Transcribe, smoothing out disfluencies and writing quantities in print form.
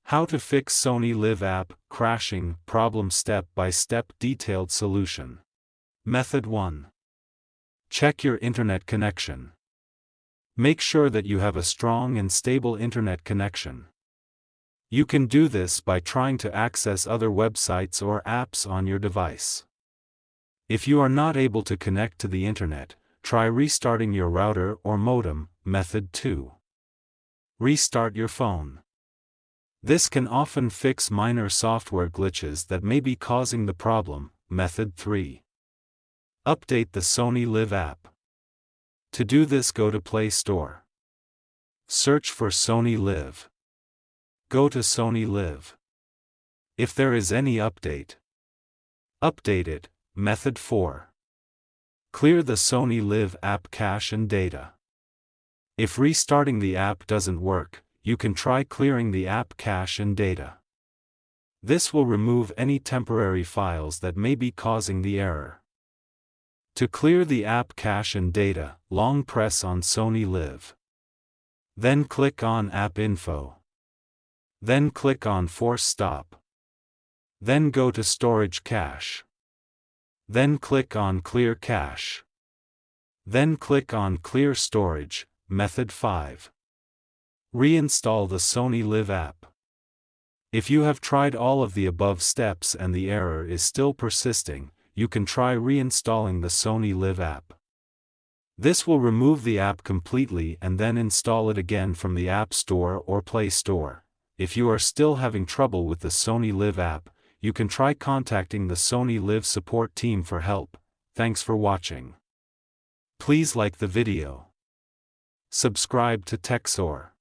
How to fix Sony LIV app crashing problem step-by-step detailed solution. Method 1. Check your internet connection. Make sure that you have a strong and stable internet connection. You can do this by trying to access other websites or apps on your device. If you are not able to connect to the internet, try restarting your router or modem. Method 2. Restart your phone. This can often fix minor software glitches that may be causing the problem. Method 3. Update the Sony LIV app. To do this, go to Play Store. Search for Sony LIV. Go to Sony LIV. If there is any update, update it. Method 4. Clear the Sony LIV app cache and data. If restarting the app doesn't work, you can try clearing the app cache and data. This will remove any temporary files that may be causing the error. To clear the app cache and data, long press on Sony LIV. Then click on App Info. Then click on Force Stop. Then go to Storage Cache. Then click on Clear Cache. Then click on Clear Storage. Method 5. Reinstall the Sony LIV app. If you have tried all of the above steps and the error is still persisting, you can try reinstalling the Sony LIV app. This will remove the app completely and then install it again from the App Store or Play Store. If you are still having trouble with the Sony LIV app, you can try contacting the Sony LIV support team for help. Thanks for watching. Please like the video. Subscribe to TechSor.